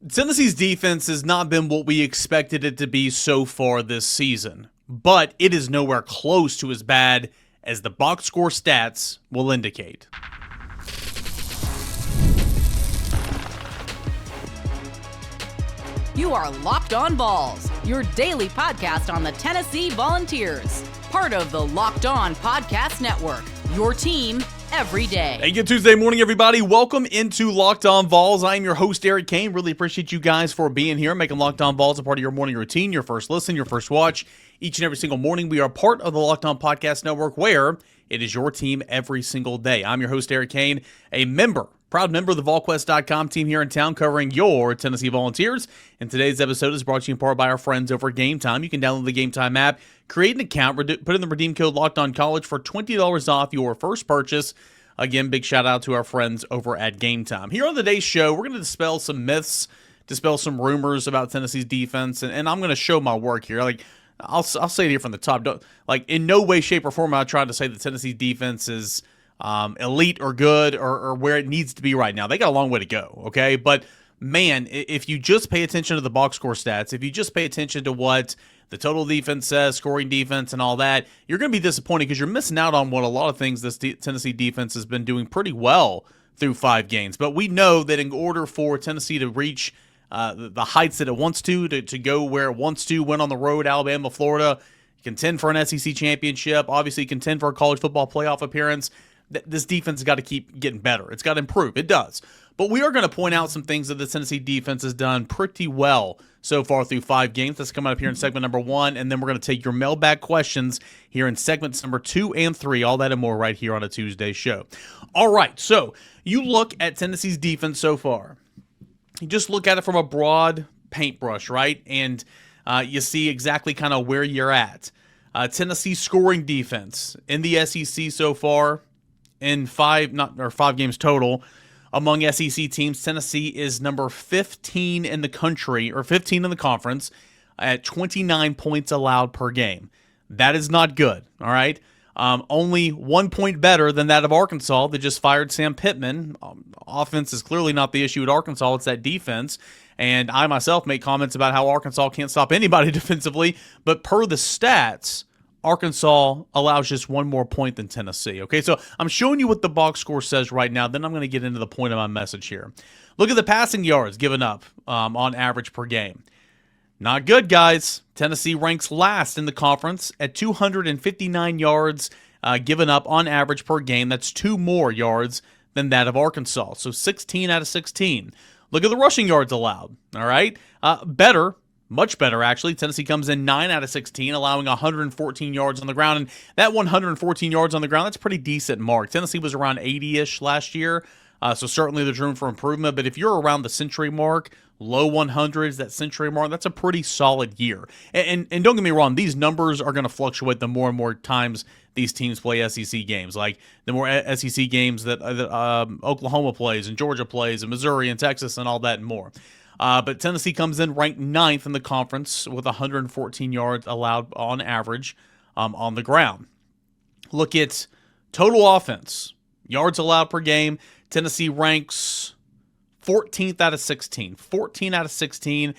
Tennessee's defense has not been what we expected it to be so far this season, but it is nowhere close to as bad as the box score stats will indicate. You are Locked On Vols, your daily podcast on the Tennessee Volunteers. Part of the Locked On Podcast Network, your team every day. Hey, good Tuesday morning, everybody. Welcome into Locked On Vols. I am your host, Eric Cain. Really appreciate you guys for being here, making Locked On Vols a part of your morning routine, your first listen, your first watch. Each and every single morning, we are part of the Locked On Podcast Network, where it is your team every single day. I'm your host, Eric Cain, a proud member of the VolQuest.com team here in town, covering your Tennessee Volunteers. And today's episode is brought to you in part by our friends over at Gametime. You can download the Gametime app, create an account, put in the redeem code LOCKEDONCollege for $20 off your first purchase. Again, big shout out to our friends over at Gametime. Here on today's show, we're going to dispel some myths, dispel some rumors about Tennessee's defense, and I'm going to show my work here. I'll say it here from the top. In no way, shape, or form am I trying to say that Tennessee's defense is elite or good or where it needs to be right now. They got a long way to go, okay? But, man, if you just pay attention to the box score stats, if you just pay attention to what the total defense says, scoring defense, and all that, you're going to be disappointed because you're missing out on what a lot of things this Tennessee defense has been doing pretty well through 5 games. But we know that in order for Tennessee to reach the heights that it wants to go where it wants to, win on the road, Alabama, Florida, contend for an SEC championship, obviously contend for a college football playoff appearance, this defense has got to keep getting better. It's got to improve. It does. But we are going to point out some things that the Tennessee defense has done pretty well so far through 5 games. That's coming up here in segment number 1, and then we're going to take your mailbag questions here in segments number 2 and 3, all that and more right here on a Tuesday show. All right, so you look at Tennessee's defense so far. You just look at it from a broad paintbrush, right? And you see exactly kind of where you're at. Tennessee's scoring defense in the SEC so far, in 5 games total, among SEC teams, Tennessee is number 15 in the country, or 15 in the conference, at 29 points allowed per game. That is not good, all right? Only 1 point better than that of Arkansas that just fired Sam Pittman. Offense is clearly not the issue at Arkansas, it's that defense. And I myself make comments about how Arkansas can't stop anybody defensively, but per the stats, Arkansas allows just 1 more point than Tennessee. Okay, so I'm showing you what the box score says right now. Then I'm going to get into the point of my message here. Look at the passing yards given up on average per game. Not good, guys. Tennessee ranks last in the conference at 259 yards given up on average per game. That's 2 more yards than that of Arkansas. So 16 out of 16. Look at the rushing yards allowed. All right, better. Much better, actually. Tennessee comes in 9 out of 16, allowing 114 yards on the ground. And that 114 yards on the ground, that's a pretty decent mark. Tennessee was around 80-ish last year, so certainly there's room for improvement. But if you're around the century mark, low 100s, that century mark, that's a pretty solid year. And don't get me wrong, these numbers are going to fluctuate the more and more times these teams play SEC games. Like the more SEC games that Oklahoma plays and Georgia plays and Missouri and Texas and all that and more. But Tennessee comes in ranked 9th in the conference with 114 yards allowed on average on the ground. Look at total offense, yards allowed per game. Tennessee ranks 14th out of 16. 14 out of 16,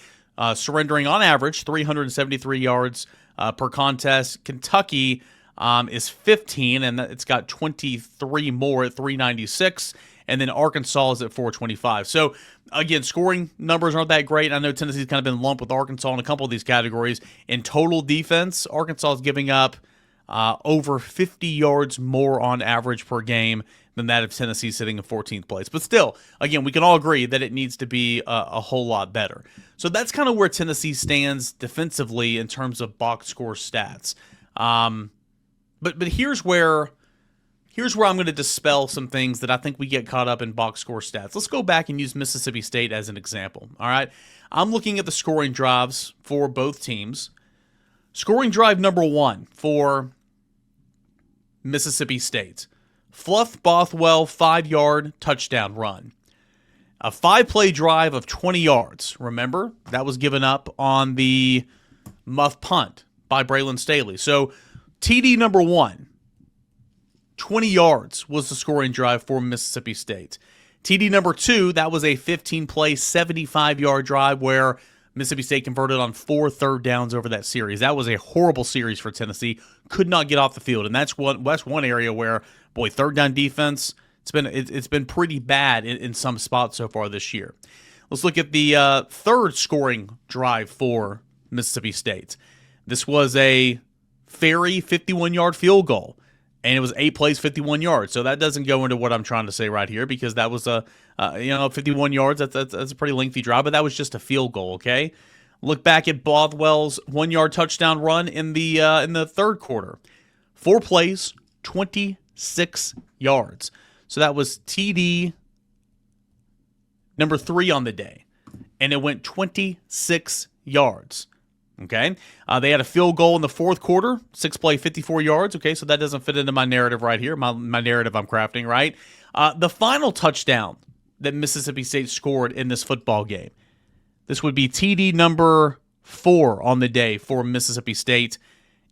surrendering on average 373 yards per contest. Kentucky is 15, and it's got 23 more at 396. And then Arkansas is at 425. So, again, scoring numbers aren't that great. I know Tennessee's kind of been lumped with Arkansas in a couple of these categories. In total defense, Arkansas is giving up over 50 yards more on average per game than that of Tennessee sitting in 14th place. But still, again, we can all agree that it needs to be a whole lot better. So that's kind of where Tennessee stands defensively in terms of box score stats. But here's where I'm going to dispel some things that I think we get caught up in box score stats. Let's go back and use Mississippi State as an example. All right, I'm looking at the scoring drives for both teams. Scoring drive number 1 for Mississippi State. Fluff Bothwell 5-yard touchdown run. A 5-play drive of 20 yards. Remember, that was given up on the muff punt by Braylon Staley. So TD number 1. 20 yards was the scoring drive for Mississippi State. TD number 2, that was a 15-play, 75-yard drive where Mississippi State converted on 4 third downs over that series. That was a horrible series for Tennessee. Could not get off the field, and that's one area where, boy, third down defense, it's been pretty bad in some spots so far this year. Let's look at the third scoring drive for Mississippi State. This was a Ferry 51-yard field goal, and it was 8 plays, 51 yards. So that doesn't go into what I'm trying to say right here, because that was 51 yards. That's a pretty lengthy drive, but that was just a field goal. Okay, look back at Bothwell's 1-yard touchdown run in the third quarter. 4 plays, 26 yards. So that was TD number 3 on the day, and it went 26 yards. Okay, they had a field goal in the fourth quarter, 6-play, 54 yards. Okay, so that doesn't fit into my narrative right here, my narrative I'm crafting, right? The final touchdown that Mississippi State scored in this football game, this would be TD number 4 on the day for Mississippi State.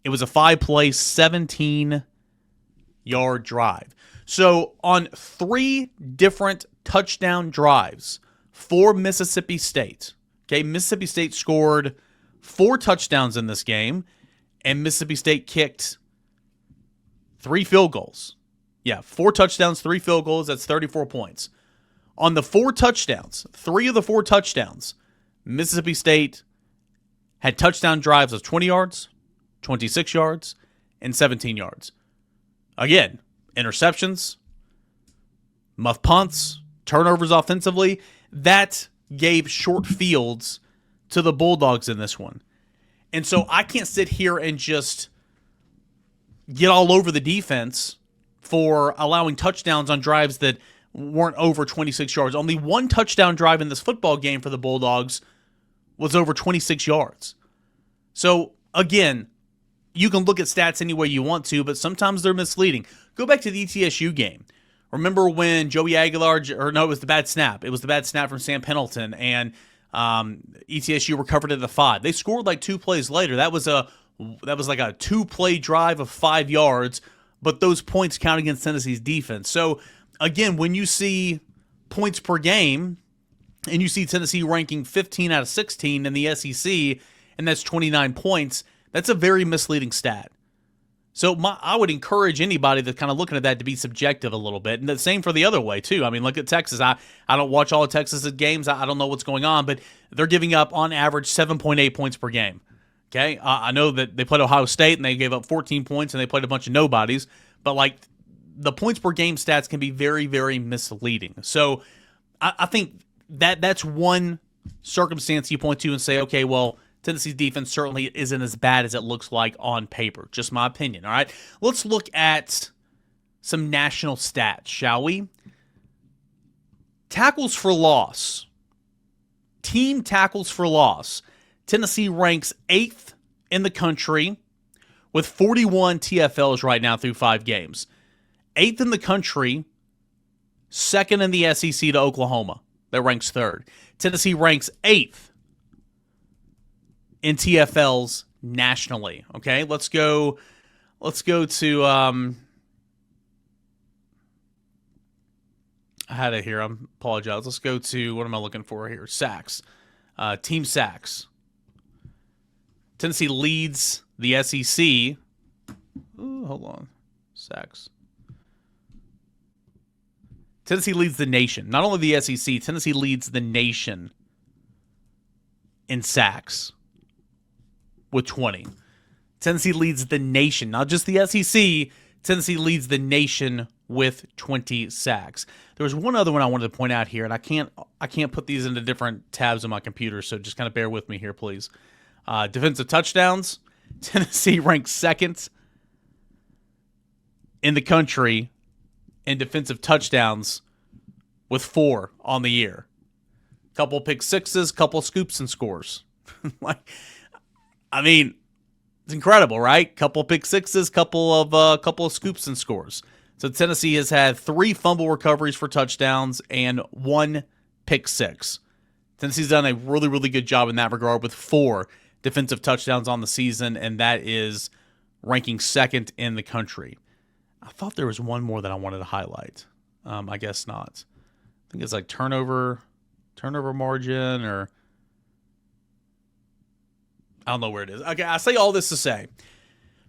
It was a 5-play, 17-yard drive. So on 3 different touchdown drives for Mississippi State, okay, Mississippi State scored 4 touchdowns in this game, and Mississippi State kicked 3 field goals. Yeah, 4 touchdowns, 3 field goals, that's 34 points. On the 4 touchdowns, 3 of the 4 touchdowns, Mississippi State had touchdown drives of 20 yards, 26 yards, and 17 yards. Again, interceptions, muff punts, turnovers offensively, that gave short fields to the Bulldogs in this one. And so I can't sit here and just get all over the defense for allowing touchdowns on drives that weren't over 26 yards. Only 1 touchdown drive in this football game for the Bulldogs was over 26 yards. So, again, you can look at stats any way you want to, but sometimes they're misleading. Go back to the ETSU game. Remember when Joey Aguilar, it was the bad snap. It was the bad snap from Sam Pendleton, and ETSU recovered at the 5. They scored like 2 plays later. That was like a 2-play drive of 5 yards, but those points count against Tennessee's defense. So, again, when you see points per game, and you see Tennessee ranking 15 out of 16 in the SEC, and that's 29 points, that's a very misleading stat. So I would encourage anybody that's kind of looking at that to be subjective a little bit. And the same for the other way, too. I mean, look at Texas. I don't watch all of Texas's games. I don't know what's going on, but they're giving up, on average, 7.8 points per game. Okay? I know that they played Ohio State, and they gave up 14 points, and they played a bunch of nobodies. But, like, the points per game stats can be very, very misleading. So I think that's one circumstance you point to and say, okay, well, Tennessee's defense certainly isn't as bad as it looks like on paper. Just my opinion, all right? Let's look at some national stats, shall we? Tackles for loss. Team tackles for loss. Tennessee ranks 8th in the country with 41 TFLs right now through 5 games. 8th in the country, 2nd in the SEC to Oklahoma. That ranks 3rd. Tennessee ranks 8th in TFLs nationally. Okay, let's go to I had it here. I apologize. Let's go to, what am I looking for here? Sacks. Team sacks. Tennessee leads the SEC. Ooh, hold on. Sacks. Tennessee leads the nation. Not only the SEC, Tennessee leads the nation in sacks with 20. Tennessee leads the nation, not just the SEC. Tennessee leads the nation with 20 sacks. There was one other one I wanted to point out here, and I can't put these into different tabs on my computer, so just kind of bear with me here, please. Defensive touchdowns. Tennessee ranks 2nd in the country in defensive touchdowns with 4 on the year. Couple pick sixes, couple scoops and scores. I mean, it's incredible, right? Couple pick sixes, couple of scoops and scores. So Tennessee has had 3 fumble recoveries for touchdowns and 1 pick six. Tennessee's done a really, really good job in that regard with 4 defensive touchdowns on the season, and that is ranking 2nd in the country. I thought there was one more that I wanted to highlight. I guess not. I think it's like turnover margin, or I don't know where it is. Okay, I say all this to say,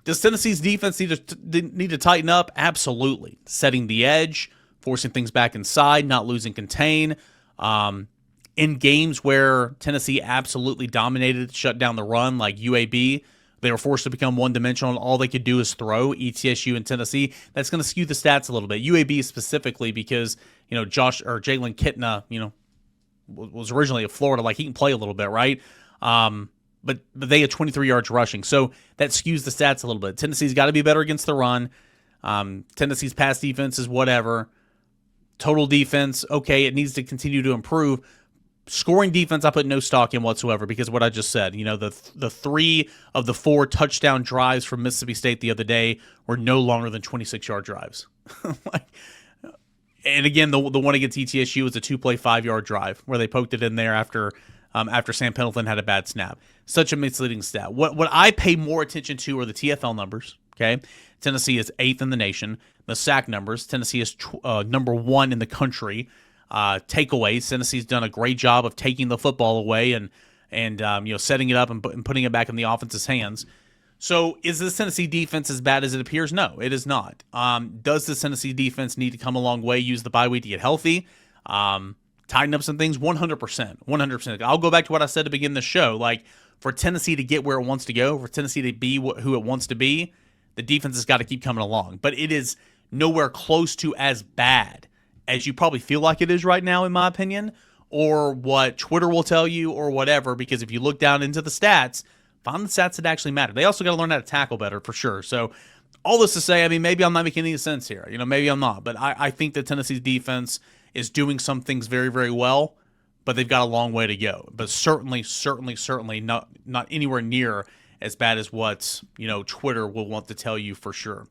does Tennessee's defense need to tighten up? Absolutely. Setting the edge, forcing things back inside, not losing contain. In games where Tennessee absolutely dominated, shut down the run, like UAB, they were forced to become one-dimensional, and all they could do is throw. ETSU and Tennessee, that's going to skew the stats a little bit. UAB specifically because, Jalen Kitna, was originally at Florida, like he can play a little bit, right? But they had 23 yards rushing, so that skews the stats a little bit. Tennessee's got to be better against the run. Tennessee's pass defense is whatever. Total defense, okay, it needs to continue to improve. Scoring defense, I put no stock in whatsoever because of what I just said. The 3 of the 4 touchdown drives from Mississippi State the other day were no longer than 26-yard drives. And again, the one against ETSU was a 2-play 5-yard drive where they poked it in there after Sam Pendleton had a bad snap. Such a misleading stat. What I pay more attention to are the TFL numbers. Okay, Tennessee is 8th in the nation. The sack numbers, Tennessee is number 1 in the country. Takeaways, Tennessee's done a great job of taking the football away and setting it up and putting it back in the offense's hands. So is this Tennessee defense as bad as it appears? No, it is not. Does this Tennessee defense need to come a long way, use the bye week to get healthy, tighten up some things? 100%. I'll go back to what I said to begin the show. Like, for Tennessee to get where it wants to go, for Tennessee to be who it wants to be, the defense has got to keep coming along. But it is nowhere close to as bad as you probably feel like it is right now, in my opinion, or what Twitter will tell you or whatever, because if you look down into the stats, find the stats that actually matter. They also got to learn how to tackle better, for sure. So all this to say, maybe I'm not making any sense here. Maybe I'm not. But I think that Tennessee's defense is doing some things very, very well, but they've got a long way to go. But certainly not anywhere near as bad as what Twitter will want to tell you for sure.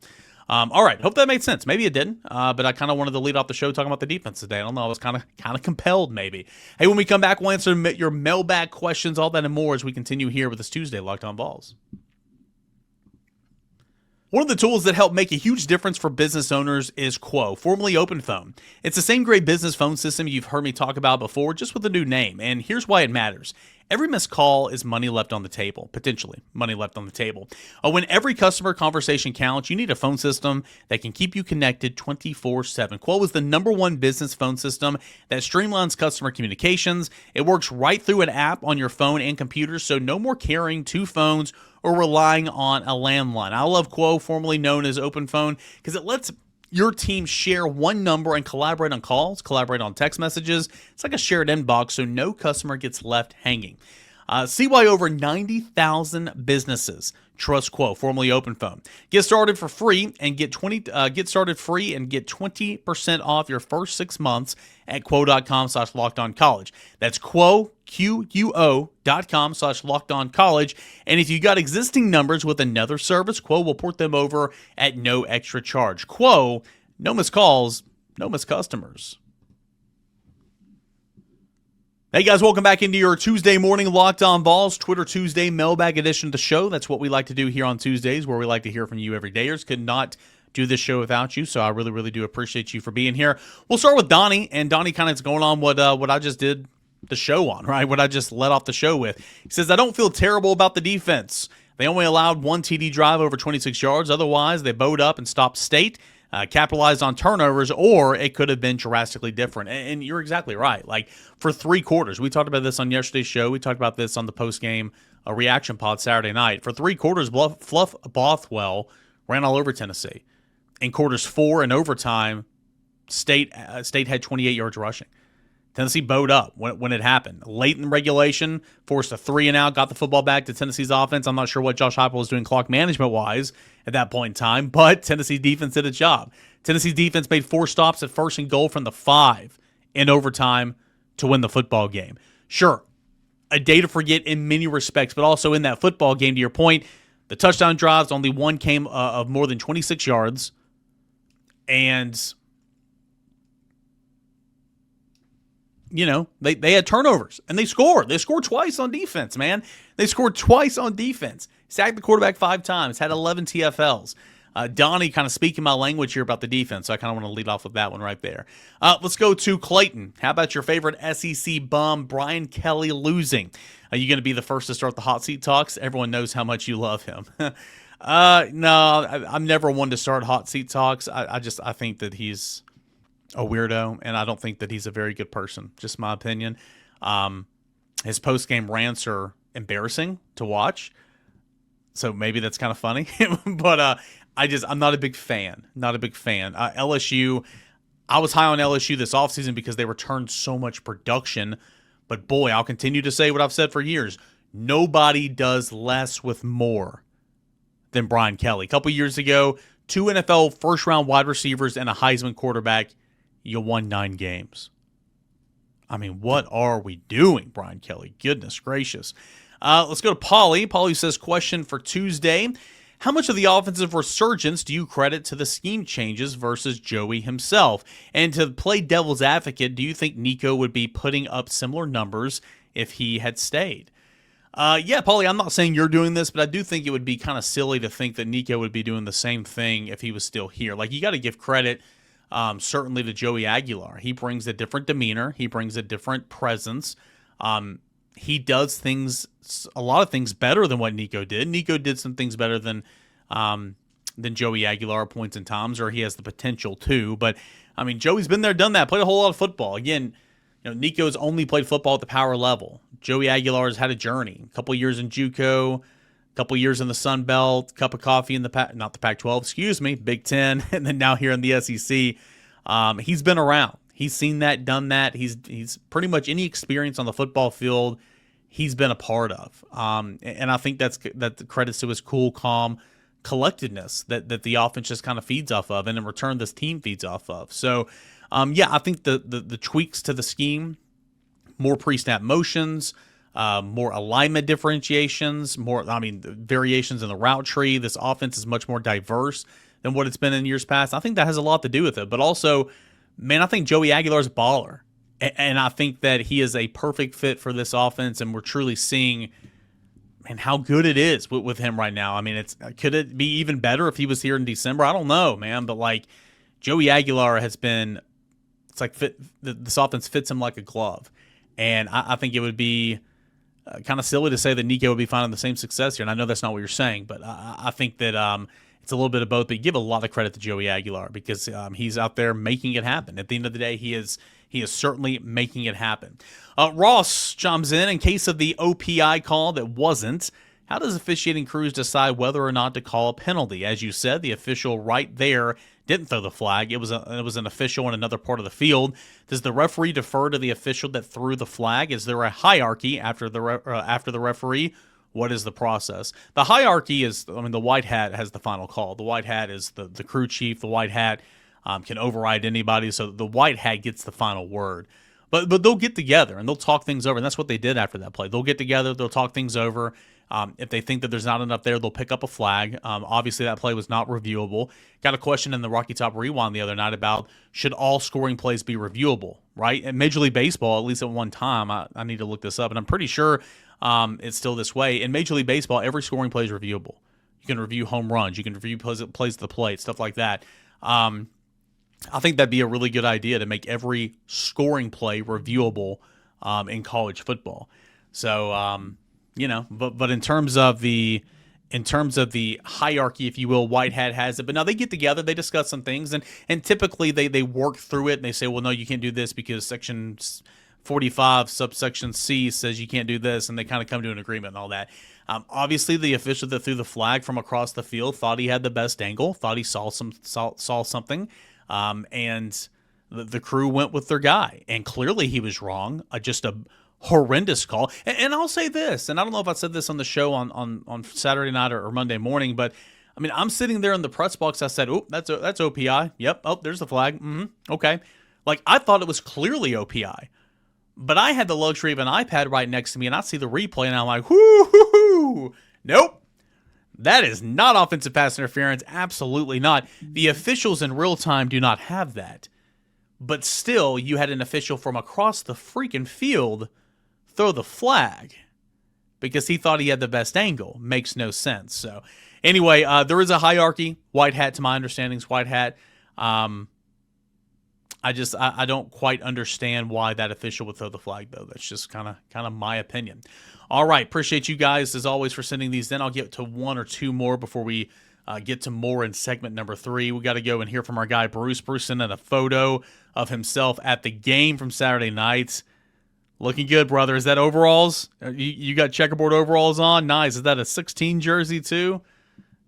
All right, hope that made sense. Maybe it didn't, but I kind of wanted to lead off the show talking about the defense today. I don't know, I was kind of compelled maybe. Hey, when we come back, we'll answer your mailbag questions, all that and more as we continue here with this Tuesday Locked On Vols. One of the tools that help make a huge difference for business owners is Quo, formerly OpenPhone. It's the same great business phone system you've heard me talk about before, just with a new name, and here's why it matters. Every missed call is money left on the table, potentially money left on the table. When every customer conversation counts, you need a phone system that can keep you connected 24/7. Quo is the #1 business phone system that streamlines customer communications. It works right through an app on your phone and computer, so no more carrying 2 phones or relying on a landline. I love Quo, formerly known as OpenPhone, because it lets your team share one number and collaborate on calls, collaborate on text messages. It's like a shared inbox, so no customer gets left hanging. See why over 90,000 businesses trust Quo, formerly OpenPhone. Get started free and get 20% off your first 6 months at quo.com/lockedoncollege. That's Quo, QUO.com/lockedoncollege. And if you got existing numbers with another service, Quo will port them over at no extra charge. Quo, no missed calls, no missed customers. Hey guys, welcome back into your Tuesday morning Locked On Vols, Twitter Tuesday mailbag edition of the show. That's what we like to do here on Tuesdays, where we like to hear from you every dayers. Could not do this show without you, so I really, really do appreciate you for being here. We'll start with Donnie, and Donnie kind of is going on what I just did the show on, right? What I just let off the show with. He says, I don't feel terrible about the defense. They only allowed 1 TD drive over 26 yards. Otherwise, they bowed up and stopped State. Capitalized on turnovers, or it could have been drastically different. And you're exactly right. Like, for 3 quarters, we talked about this on yesterday's show. We talked about this on the post-game reaction pod Saturday night. For 3 quarters, Fluff Bothwell ran all over Tennessee. In quarters 4 and overtime, State had 28 yards rushing. Tennessee bowed up when it happened. Late in regulation, forced a 3-and-out, got the football back to Tennessee's offense. I'm not sure what Josh Heupel was doing clock management-wise at that point in time, but Tennessee defense did its job. Tennessee's defense made 4 stops at 1st and goal from the 5 in overtime to win the football game. Sure, a day to forget in many respects, but also in that football game, to your point, the touchdown drives, only one came of more than 26 yards, and they had turnovers, and they scored. They scored twice on defense, man. They scored twice on defense. Sacked the quarterback 5 times, had 11 TFLs. Donnie kind of speaking my language here about the defense, so I kind of want to lead off with that one right there. Let's go to Clayton. How about your favorite SEC bum, Brian Kelly, losing? Are you going to be the first to start the hot seat talks? Everyone knows how much you love him. No, I'm never one to start hot seat talks. I think that he's a weirdo, and I don't think that he's a very good person. Just my opinion. His post-game rants are embarrassing to watch, so maybe that's kind of funny. But I'm not a big fan. Not a big fan. LSU, I was high on LSU this offseason because they returned so much production. But boy, I'll continue to say what I've said for years. Nobody does less with more than Brian Kelly. A couple years ago, 2 NFL first-round wide receivers and a Heisman quarterback. You won 9 games. I mean, what are we doing, Brian Kelly? Goodness gracious. Let's go to Paulie. Paulie says, question for Tuesday. How much of the offensive resurgence do you credit to the scheme changes versus Joey himself? And to play devil's advocate, do you think Nico would be putting up similar numbers if he had stayed? Yeah, Paulie, I'm not saying you're doing this, but I do think it would be kind of silly to think that Nico would be doing the same thing if he was still here. Like, you got to give credit certainly to Joey Aguilar. He brings a different demeanor. He brings a different presence. He does a lot of things better than what Nico did. Nico did some things better than Joey Aguilar at points in times, or he has the potential to. But, I mean, Joey's been there, done that, played a whole lot of football. Again, Nico's only played football at the power level. Joey Aguilar's had a journey. A couple years in JUCO, a couple years in the Sun Belt, cup of coffee in the Pac-12, Big Ten, and then now here in the SEC. He's been around. He's seen that, done that. He's pretty much any experience on the football field he's been a part of. And I think that credits to his cool, calm collectedness that the offense just kind of feeds off of, and in return this team feeds off of. So, I think the tweaks to the scheme, more pre-snap motions, more alignment differentiations, variations in the route tree. This offense is much more diverse than what it's been in years past. I think that has a lot to do with it. But also, man, I think Joey Aguilar is a baller. And I think that he is a perfect fit for this offense, and we're truly seeing, man, how good it is with him right now. I mean, could it be even better if he was here in December? I don't know, man. But, like, Joey Aguilar has been – it's like this offense fits him like a glove. And I think it would be kind of silly to say that Nico would be finding the same success here. And I know that's not what you're saying, but I think that it's a little bit of both. But you give a lot of credit to Joey Aguilar because he's out there making it happen. At the end of the day, he is certainly making it happen. Ross chimes in case of the OPI call that wasn't. How does officiating crews decide whether or not to call a penalty? As you said, the official right there didn't throw the flag. It was an official in another part of the field. Does the referee defer to the official that threw the flag? Is there a hierarchy after the referee? What is the process? The hierarchy is, the white hat has the final call. The white hat is the crew chief. The white hat can override anybody, so the white hat gets the final word. But they'll get together and they'll talk things over, and that's what they did after that play. They'll get together, they'll talk things over. If they think that there's not enough there, they'll pick up a flag. Obviously, that play was not reviewable. Got a question in the Rocky Top Rewind the other night about should all scoring plays be reviewable, right? In Major League Baseball, at least at one time, I need to look this up, and I'm pretty sure it's still this way. In Major League Baseball, every scoring play is reviewable. You can review home runs. You can review plays to the plate, stuff like that. I think that'd be a really good idea to make every scoring play reviewable in college football. So, but in terms of the hierarchy, if you will, white hat has it. But now they get together, they discuss some things, and typically they work through it and they say, well, no, you can't do this because section 45 subsection C says you can't do this, and they kind of come to an agreement and all that. Obviously, the official that threw the flag from across the field thought he had the best angle, thought he saw something. And the crew went with their guy, and clearly he was wrong. Just a horrendous call. And I'll say this, and I don't know if I said this on the show on Saturday night or Monday morning, but I'm sitting there in the press box. I said, "Oh, that's OPI. Yep. Oh, there's the flag. Okay." Like, I thought it was clearly OPI, but I had the luxury of an iPad right next to me, and I see the replay, and I'm like, "Whoo, nope." That is not offensive pass interference. Absolutely not. The officials in real time do not have that. But still, you had an official from across the freaking field throw the flag because he thought he had the best angle. Makes no sense. So Anyway, there is a hierarchy. White hat, to my understanding, is white hat. I don't quite understand why that official would throw the flag, though. That's just kind of my opinion. All right, appreciate you guys as always for sending these in. I'll get to one or two more before we get to more in segment number 3. We got to go and hear from our guy Bruce. Bruce sent in a photo of himself at the game from Saturday night. Looking good, brother. Is that overalls? You got checkerboard overalls on? Nice. Is that a 16 jersey too?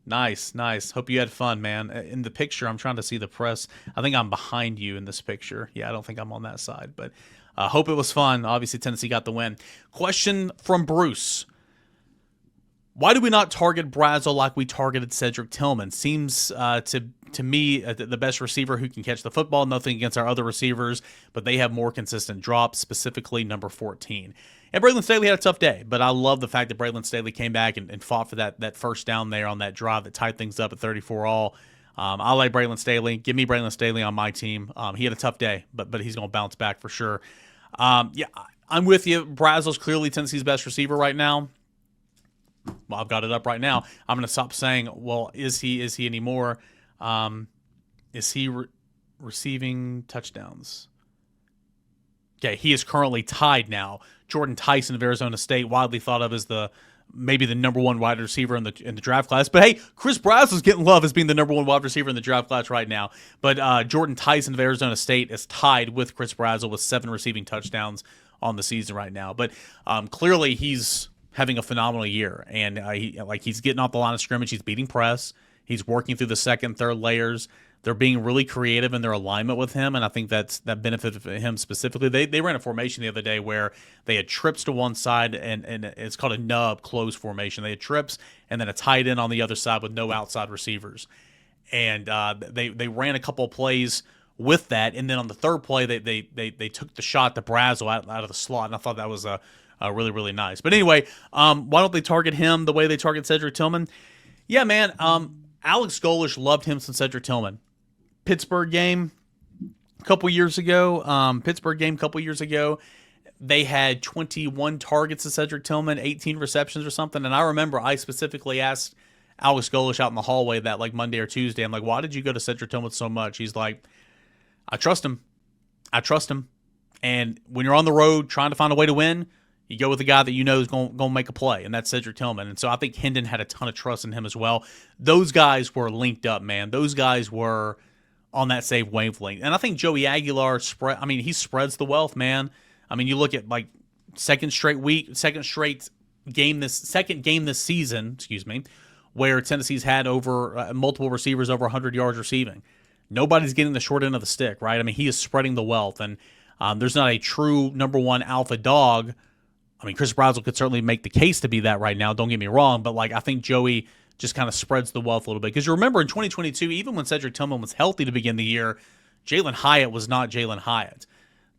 Nice. Hope you had fun, man. In the picture, I'm trying to see the press. I think I'm behind you in this picture. Yeah, I don't think I'm on that side, but hope it was fun. Obviously, Tennessee got the win. Question from Bruce. Why do we not target Brazel like we targeted Cedric Tillman? Seems to me the best receiver who can catch the football. Nothing against our other receivers, but they have more consistent drops, specifically number 14. And Braylon Staley had a tough day, but I love the fact that Braylon Staley came back and fought for that first down there on that drive that tied things up at 34-all. I like Braylon Staley. Give me Braylon Staley on my team. He had a tough day, but he's going to bounce back for sure. Yeah, I'm with you. Brazel's clearly Tennessee's best receiver right now. Well, I've got it up right now. I'm going to stop saying, well, is he anymore? Is he receiving touchdowns? Okay, he is currently tied now. Jordan Tyson of Arizona State, widely thought of as maybe the number one wide receiver in the draft class. But hey, Chris Brazel's getting love as being the number one wide receiver in the draft class right now. But Jordan Tyson of Arizona State is tied with Chris Brazel with 7 receiving touchdowns on the season right now. But clearly he's having a phenomenal year, and he's getting off the line of scrimmage. He's beating press. He's working through the second, third layers. They're being really creative in their alignment with him, and I think that benefited him specifically. They ran a formation the other day where they had trips to one side, and it's called a nub close formation. They had trips and then a tight end on the other side with no outside receivers. And they ran a couple of plays with that, and then on the third play, they took the shot to Brazel out of the slot, and I thought that was really, really nice. But anyway, why don't they target him the way they target Cedric Tillman? Yeah, man, Alex Golesh loved him since Cedric Tillman. Pittsburgh game a couple years ago, they had 21 targets to Cedric Tillman, 18 receptions or something. And I remember I specifically asked Alex Golesh out in the hallway that like Monday or Tuesday, I'm like, why did you go to Cedric Tillman so much? He's like, I trust him. And when you're on the road trying to find a way to win, you go with the guy that you know is going to make a play, and that's Cedric Tillman. And so I think Hendon had a ton of trust in him as well. Those guys were linked up, man. Those guys were on that same wavelength. And I think Joey Aguilar he spreads the wealth, man. I mean, you look at like second game this season, where Tennessee's had over multiple receivers over 100 yards receiving. Nobody's getting the short end of the stick, right? I mean, he is spreading the wealth, and there's not a true number one alpha dog. I mean, Chris Brazel could certainly make the case to be that right now. Don't get me wrong, but I think Joey just kind of spreads the wealth a little bit. Because you remember in 2022, even when Cedric Tillman was healthy to begin the year, Jalen Hyatt was not Jalen Hyatt.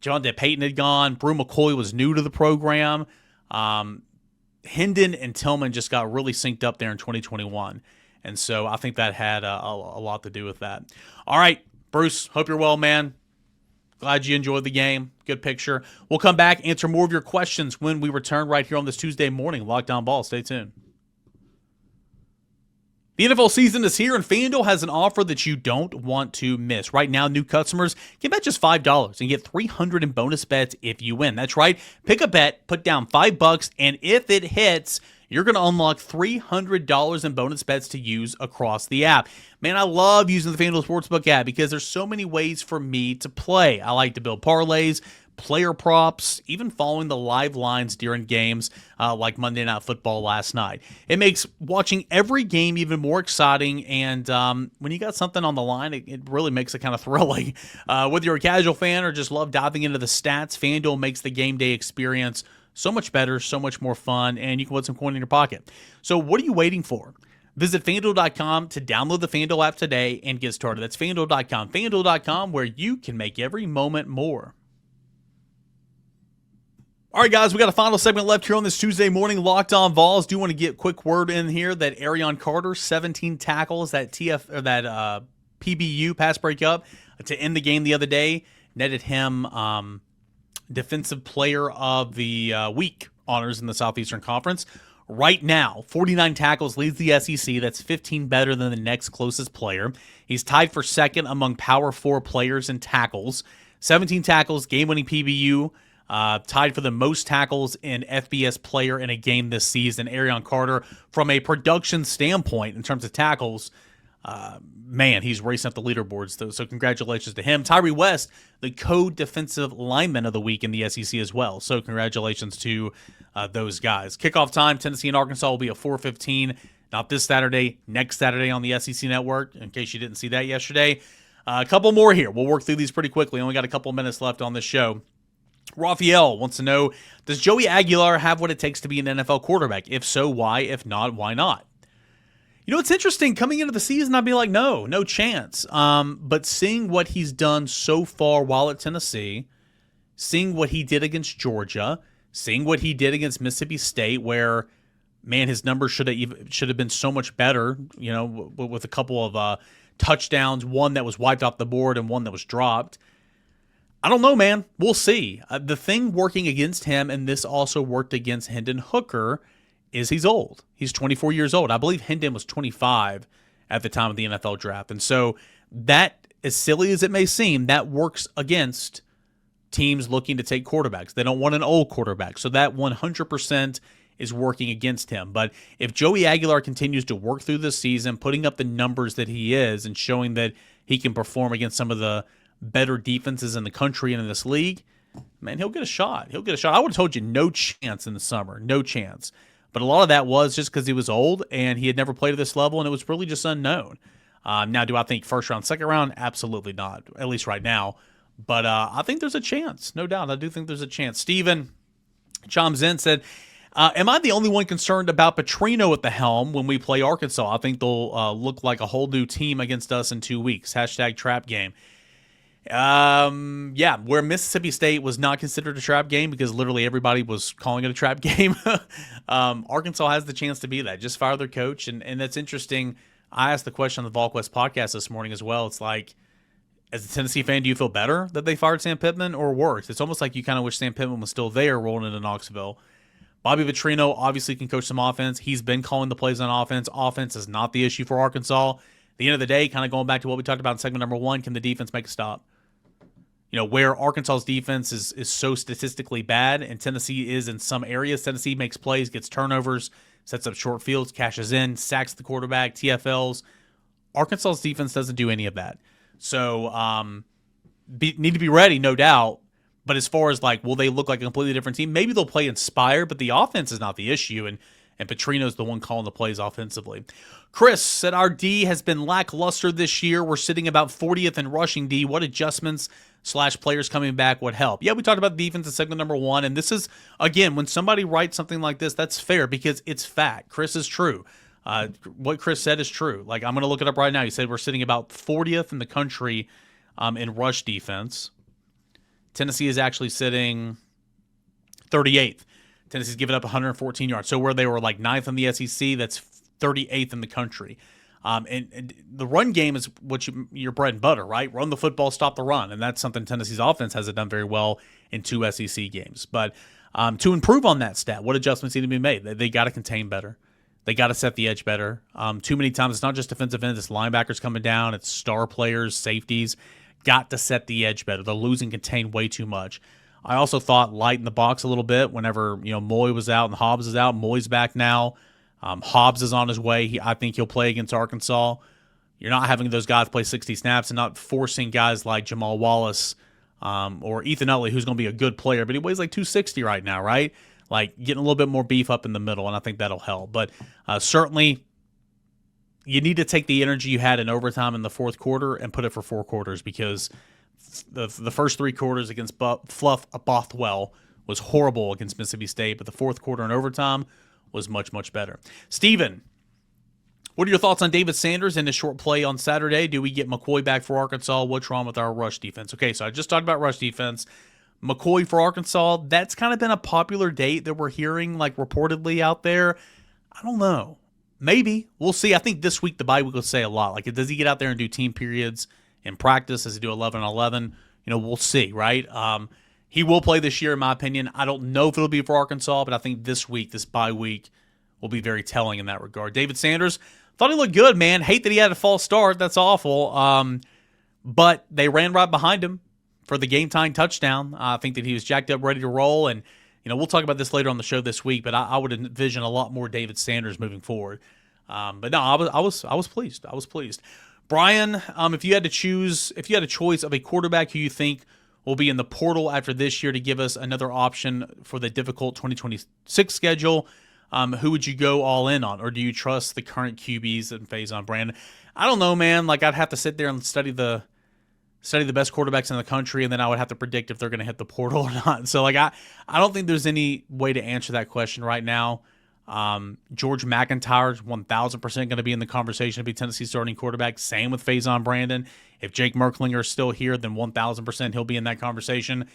John DePayton had gone. Brew McCoy was new to the program. Hendon and Tillman just got really synced up there in 2021. And so I think that had a lot to do with that. All right, Bruce, hope you're well, man. Glad you enjoyed the game. Good picture. We'll come back, answer more of your questions when we return right here on this Tuesday morning. Lockdown Ball. Stay tuned. The NFL season is here, and FanDuel has an offer that you don't want to miss. Right now, new customers can bet just $5 and get $300 in bonus bets if you win. That's right. Pick a bet, put down $5, and if it hits, you're going to unlock $300 in bonus bets to use across the app. Man, I love using the FanDuel Sportsbook app because there's so many ways for me to play. I like to build parlays, player props, even following the live lines during games like Monday Night Football last night. It makes watching every game even more exciting, and when you got something on the line, it really makes it kind of thrilling. Whether you're a casual fan or just love diving into the stats, FanDuel makes the game day experience so much better, so much more fun, and you can put some coin in your pocket. So what are you waiting for? Visit FanDuel.com to download the FanDuel app today and get started. That's FanDuel.com. FanDuel.com, where you can make every moment more. All right, guys, we got a final segment left here on this Tuesday morning. Locked on Vols. Do want to get a quick word in here that Arion Carter, 17 tackles, that PBU pass breakup to end the game the other day, netted him Defensive Player of the Week honors in the Southeastern Conference. Right now, 49 tackles leads the SEC. That's 15 better than the next closest player. He's tied for second among Power 4 players in tackles. 17 tackles, game-winning PBU, tied for the most tackles in FBS player in a game this season. Arion Carter, from a production standpoint in terms of tackles, man, he's racing up the leaderboards, though. So congratulations to him. Tyree West, the co-defensive lineman of the week in the SEC as well. So congratulations to those guys. Kickoff time, Tennessee and Arkansas will be at 4:15. Not this Saturday, next Saturday on the SEC Network, in case you didn't see that yesterday. A couple more here. We'll work through these pretty quickly. Only got a couple of minutes left on this show. Raphael wants to know, does Joey Aguilar have what it takes to be an NFL quarterback? If so, why? If not, why not? You know, it's interesting. Coming into the season, I'd be like, no chance. But seeing what he's done so far while at Tennessee, seeing what he did against Georgia, seeing what he did against Mississippi State, where, man, his numbers should have been so much better, you know, with a couple of touchdowns, one that was wiped off the board and one that was dropped. I don't know, man. We'll see. The thing working against him, and this also worked against Hendon Hooker, is he's old. He's 24 years old. I believe Hendon was 25 at the time of the NFL draft. And so that, as silly as it may seem, that works against teams looking to take quarterbacks. They don't want an old quarterback. So that 100% is working against him. But if Joey Aguilar continues to work through this season, putting up the numbers that he is and showing that he can perform against some of the better defenses in the country and in this league, man, he'll get a shot. I would have told you no chance in the summer. No chance. But a lot of that was just because he was old and he had never played at this level, and it was really just unknown. Now, do I think first round, second round? Absolutely not, at least right now. But I think there's a chance, no doubt. I do think there's a chance. Steven chimes in, said, am I the only one concerned about Petrino at the helm when we play Arkansas? I think they'll look like a whole new team against us in 2 weeks. #trap game. Yeah, where Mississippi State was not considered a trap game because literally everybody was calling it a trap game. Arkansas has the chance to be that. Just fire their coach, and that's interesting. I asked the question on the VolQuest podcast this morning as well. It's like, as a Tennessee fan, do you feel better that they fired Sam Pittman or worse? It's almost like you kind of wish Sam Pittman was still there rolling into Knoxville. Bobby Petrino obviously can coach some offense. He's been calling the plays on offense. Offense is not the issue for Arkansas. At the end of the day, kind of going back to what we talked about in segment number 1, can the defense make a stop? You know, where Arkansas's defense is so statistically bad, and Tennessee is in some areas. Tennessee makes plays, gets turnovers, sets up short fields, cashes in, sacks the quarterback, TFLs. Arkansas's defense doesn't do any of that. So need to be ready, no doubt. But as far as, like, will they look like a completely different team? Maybe they'll play inspired, but the offense is not the issue, and Petrino's the one calling the plays offensively. Chris said, our D has been lackluster this year. We're sitting about 40th in rushing D. What adjustments / players coming back would help? Yeah, we talked about the defense in segment number 1, and this is, again, when somebody writes something like this, that's fair because it's fact. Chris is true. What Chris said is true. Like, I'm going to look it up right now. He said we're sitting about 40th in the country in rush defense. Tennessee is actually sitting 38th. Tennessee's given up 114 yards. So where they were like 9th in the SEC, that's 38th in the country. And the run game is what your bread and butter, right? Run the football, stop the run. And that's something Tennessee's offense hasn't done very well in 2 SEC games. But to improve on that stat, what adjustments need to be made? They got to contain better. They got to set the edge better. Too many times, it's not just defensive ends, it's linebackers coming down, it's star players, safeties. Got to set the edge better. They're losing contain way too much. I also thought lighten the box a little bit whenever, you know, Moy was out and Hobbs is out. Moy's back now. Hobbs is on his way. I think he'll play against Arkansas. You're not having those guys play 60 snaps and not forcing guys like Jamal Wallace or Ethan Utley, who's going to be a good player, but he weighs like 260 right now, right? Like getting a little bit more beef up in the middle, and I think that'll help. But certainly you need to take the energy you had in overtime in the fourth quarter and put it for 4 quarters because the first 3 quarters against Fluff Bothwell was horrible against Mississippi State, but the fourth quarter in overtime was much, much better. Steven, what are your thoughts on David Sanders and his short play on Saturday? Do we get McCoy back for Arkansas? What's wrong with our rush defense? Okay, so I just talked about rush defense. McCoy for Arkansas, that's kind of been a popular date that we're hearing, like, reportedly out there. I don't know. Maybe. We'll see. I think this week the bye week will say a lot. Like, does he get out there and do team periods in practice? Does he do 11-11? You know, we'll see, right? He will play this year, in my opinion. I don't know if it'll be for Arkansas, but I think this week, this bye week, will be very telling in that regard. David Sanders, thought he looked good, man. Hate that he had a false start. That's awful. But they ran right behind him for the game-time touchdown. I think that he was jacked up, ready to roll. And, we'll talk about this later on the show this week, but I would envision a lot more David Sanders moving forward. But no, I was pleased. I was pleased. Brian, if you had a choice of a quarterback who you think will be in the portal after this year to give us another option for the difficult 2026 schedule, who would you go all in on? Or do you trust the current QBs and Faison Brandon? I don't know, man. Like, I'd have to sit there and study the best quarterbacks in the country, and then I would have to predict if they're going to hit the portal or not. So, like, I don't think there's any way to answer that question right now. George McIntyre is 1,000% going to be in the conversation to be Tennessee's starting quarterback. Same with Faison Brandon. If Jake Merklinger is still here, then 1,000% he'll be in that conversation.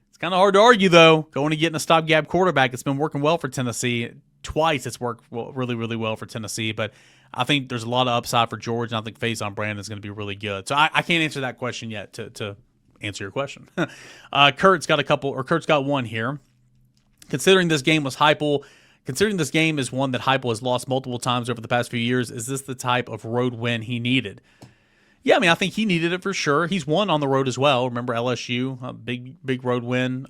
It's kind of hard to argue, though. Going to getting a stopgap quarterback, it's been working well for Tennessee. Twice it's worked really, really well for Tennessee, but I think there's a lot of upside for George, and I think Faison Brandon is going to be really good. So I can't answer that question yet to answer your question. Kurt's got one here. Considering this game is one that Heupel has lost multiple times over the past few years, is this the type of road win he needed? Yeah, I mean, I think he needed it for sure. He's won on the road as well. Remember LSU, a big road win.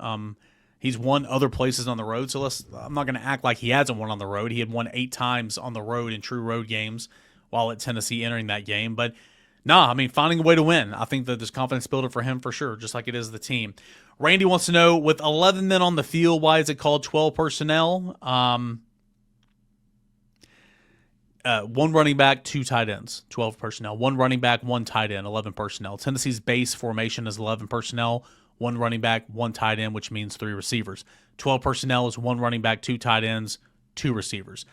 He's won other places on the road, so I'm not going to act like he hasn't won on the road. He had won 8 times on the road in true road games while at Tennessee entering that game. But, I mean, finding a way to win, I think that there's confidence builder for him for sure, just like it is the team. Randy wants to know, with 11 men on the field, why is it called 12 personnel? 1 running back, 2 tight ends, 12 personnel. 1 running back, 1 tight end, 11 personnel. Tennessee's base formation is 11 personnel. 1 running back, 1 tight end, which means 3 receivers. 12 personnel is 1 running back, 2 tight ends, 2 receivers.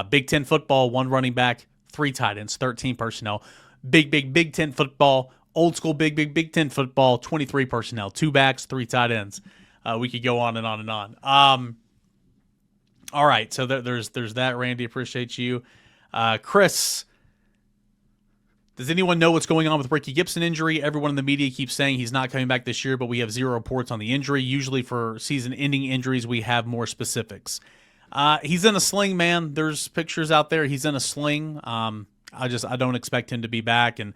Big Ten football, 1 running back, 3 tight ends, 13 personnel. Big Ten football, old school Big Ten football, 23 personnel, 2 backs, 3 tight ends. We could go on and on and on. All right, so there's that. Randy, appreciate you. Chris, does anyone know what's going on with Ricky Gibson injury? Everyone in the media keeps saying he's not coming back this year, but we have 0 reports on the injury. Usually for season-ending injuries, we have more specifics. He's in a sling, man. There's pictures out there. He's in a sling. I don't expect him to be back, and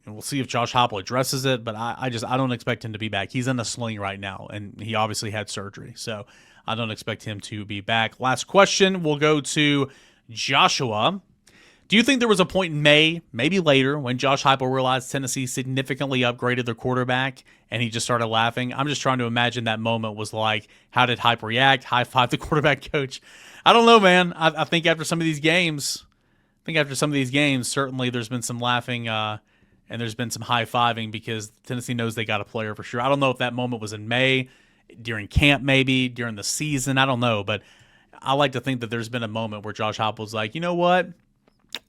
we'll see if Josh Heupel addresses it, but I don't expect him to be back. He's in a sling right now, and he obviously had surgery, so I don't expect him to be back. Last question, we'll go to Joshua. Do you think there was a point in May, maybe later, when Josh Heupel realized Tennessee significantly upgraded their quarterback and he just started laughing? I'm just trying to imagine that moment was like. How did Heupel react? High-five the quarterback coach? I don't know, man. I think after some of these games, certainly there's been some laughing and there's been some high-fiving because Tennessee knows they got a player for sure. I don't know if that moment was in May, during camp maybe, during the season. I don't know, but I like to think that there's been a moment where Josh Heupel's like, you know what?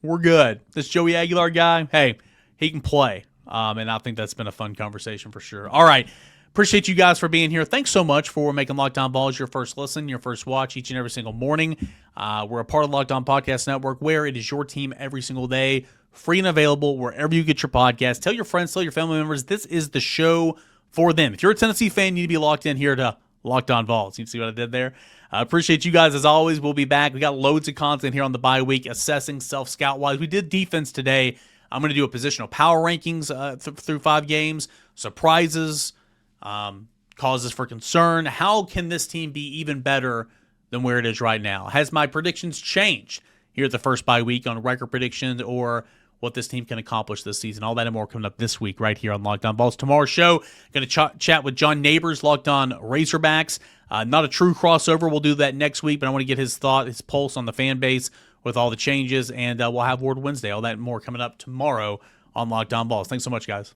We're good. This Joey Aguilar guy, hey, he can play. And I think that's been a fun conversation for sure. All right. Appreciate you guys for being here. Thanks so much for making Locked On Vols your first listen, your first watch each and every single morning. We're a part of the Locked On Podcast Network, where it is your team every single day, free and available wherever you get your podcast. Tell your friends, tell your family members, this is the show for them. If you're a Tennessee fan, you need to be locked in here to Locked On Vols. You see what I did there? Appreciate you guys as always. We'll be back. We got loads of content here on the bye week, assessing self-scout wise. We did defense today. I'm going to do a positional power rankings through 5 games, surprises, causes for concern. How can this team be even better than where it is right now? Has my predictions changed here at the first bye week on record predictions or what this team can accomplish this season? All that and more coming up this week right here on Locked On Vols. Tomorrow's show, going to chat with John Neighbors, Locked On Razorbacks. Not a true crossover. We'll do that next week, but I want to get his pulse on the fan base with all the changes, and we'll have Ward Wednesday. All that and more coming up tomorrow on Locked On Vols. Thanks so much, guys.